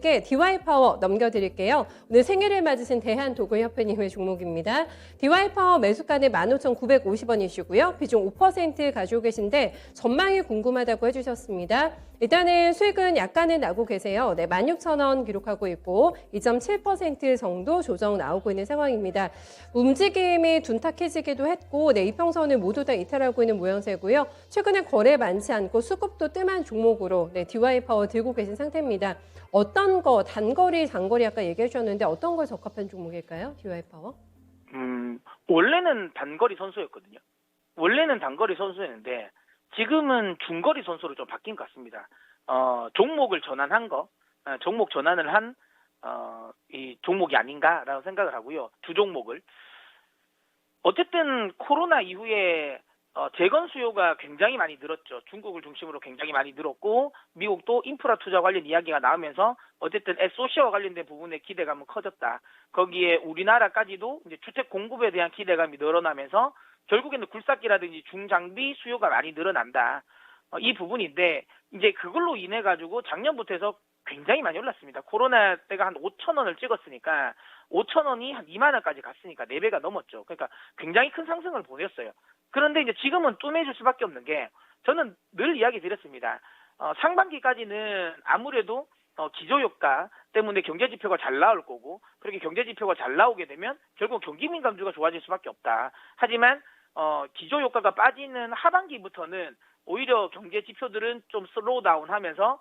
께 DY 파워 넘겨드릴게요. 오늘 생일을 맞으신 대한도그협회님의 종목입니다. DY 파워 매수가는 15,950원이시고요. 비중 5% 가지고 계신데 전망이 궁금하다고 해주셨습니다. 일단은 수익은 약간은 나고 계세요. 네, 16,000원 기록하고 있고 2.7% 정도 조정 나오고 있는 상황입니다. 움직임이 둔탁해지기도 했고 네, 이평선을 모두 다 이탈하고 있는 모양새고요. 최근에 거래 많지 않고 수급도 뜸한 종목으로 네, DY 파워 들고 계신 상태입니다. 어떤 거, 단거리, 장거리 아까 얘기해 주셨는데 어떤 걸 적합한 종목일까요? DY 파워? 원래는 단거리 선수였거든요. 원래는 단거리 선수였는데 지금은 중거리 선수로 좀 바뀐 것 같습니다. 종목을 전환한 거, 종목 전환을 한 이 종목이 아닌가라는 생각을 하고요. 두 종목을. 어쨌든 코로나 이후에 재건 수요가 굉장히 많이 늘었죠. 중국을 중심으로 굉장히 많이 늘었고 미국도 인프라 투자 관련 이야기가 나오면서 어쨌든 SOC와 관련된 부분에 기대감은 커졌다. 거기에 우리나라까지도 이제 주택 공급에 대한 기대감이 늘어나면서 결국에는 굴삭기라든지 중장비 수요가 많이 늘어난다. 이 부분인데 이제 그걸로 인해 가지고 작년부터 해서 굉장히 많이 올랐습니다. 코로나 때가 한 5,000원을 찍었으니까 5,000원이 한 2만 원까지 갔으니까 4배가 넘었죠. 그러니까 굉장히 큰 상승을 보였어요. 그런데 이제 지금은 뜸해질 수밖에 없는 게 저는 늘 이야기 드렸습니다. 상반기까지는 아무래도 기저효과 때문에 경제지표가 잘 나올 거고 그렇게 경제지표가 잘 나오게 되면 결국 경기민감주가 좋아질 수밖에 없다. 하지만 기저효과가 빠지는 하반기부터는 오히려 경제지표들은 좀 슬로우 다운하면서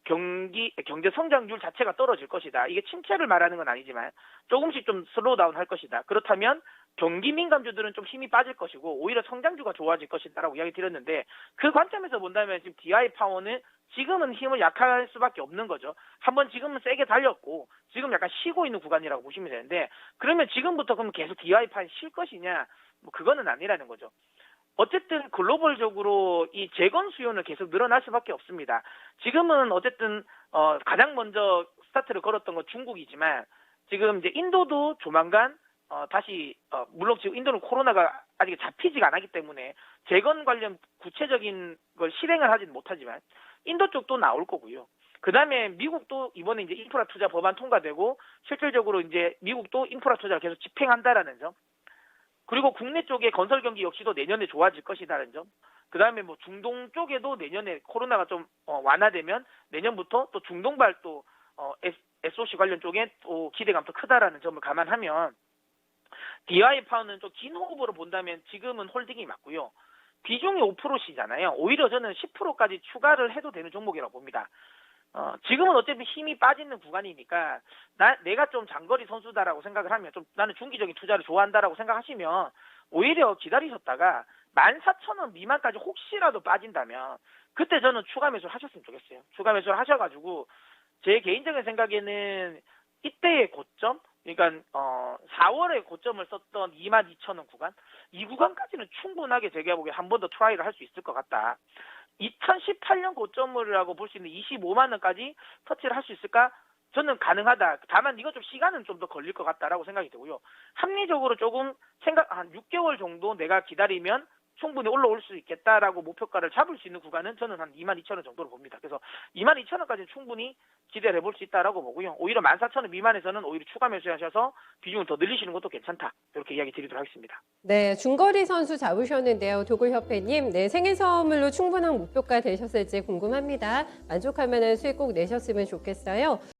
경제 성장률 자체가 떨어질 것이다. 이게 침체를 말하는 건 아니지만 조금씩 좀 슬로우 다운 할 것이다. 그렇다면 경기 민감주들은 좀 힘이 빠질 것이고 오히려 성장주가 좋아질 것이다라고 이야기 드렸는데 그 관점에서 본다면 지금 DI 파워는 지금은 힘을 약할 수밖에 없는 거죠. 한번 지금은 세게 달렸고 지금 약간 쉬고 있는 구간이라고 보시면 되는데 그러면 지금부터 그럼 계속 DI 파워에 쉴 것이냐? 뭐 그거는 아니라는 거죠. 어쨌든 글로벌적으로 이 재건 수요는 계속 늘어날 수밖에 없습니다. 지금은 어쨌든 가장 먼저 스타트를 걸었던 건 중국이지만 지금 이제 인도도 조만간 다시 물론 지금 인도는 코로나가 아직 잡히지가 않았기 때문에 재건 관련 구체적인 걸 실행을 하지는 못하지만 인도 쪽도 나올 거고요. 그다음에 미국도 이번에 이제 인프라 투자 법안 통과되고 실질적으로 이제 미국도 인프라 투자를 계속 집행한다라는 점. 그리고 국내 쪽의 건설 경기 역시도 내년에 좋아질 것이라는 점. 그다음에 뭐 중동 쪽에도 내년에 코로나가 좀 완화되면 내년부터 또 중동발 또 SOC 관련 쪽에 또 기대감 더 크다라는 점을 감안하면 DI 파워는 좀 긴 호흡으로 본다면 지금은 홀딩이 맞고요. 비중이 5%시잖아요. 오히려 저는 10%까지 추가를 해도 되는 종목이라고 봅니다. 지금은 어차피 힘이 빠지는 구간이니까 내가 좀 장거리 선수다라고 생각을 하면 좀 나는 중기적인 투자를 좋아한다라고 생각하시면 오히려 기다리셨다가 14,000원 미만까지 혹시라도 빠진다면 그때 저는 추가 매수를 하셨으면 좋겠어요. 추가 매수를 하셔가지고 제 개인적인 생각에는 이때의 고점 그러니까 4월에 고점을 썼던 22,000원 구간 이 구간까지는 충분하게 제가 보기에 한 번 더 트라이를 할 수 있을 것 같다. 2018년 고점이라고 볼 수 있는 25만 원까지 터치를 할 수 있을까? 저는 가능하다. 다만 이거 좀 시간은 좀 더 걸릴 것 같다라고 생각이 되고요. 합리적으로 조금 한 6개월 정도 내가 기다리면 충분히 올라올 수 있겠다라고 목표가를 잡을 수 있는 구간은 저는 한 22,000원 정도로 봅니다. 그래서 22,000원까지는 충분히 기대를 해볼 수 있다라고 보고요. 오히려 14,000원 미만에서는 오히려 추가 매수하셔서 비중을 더 늘리시는 것도 괜찮다. 이렇게 이야기 드리도록 하겠습니다. 네, 중거리 선수 잡으셨는데요. 도굴협회님. 네, 생일 선물로 충분한 목표가 되셨을지 궁금합니다. 만족할 만한 수익 꼭 내셨으면 좋겠어요.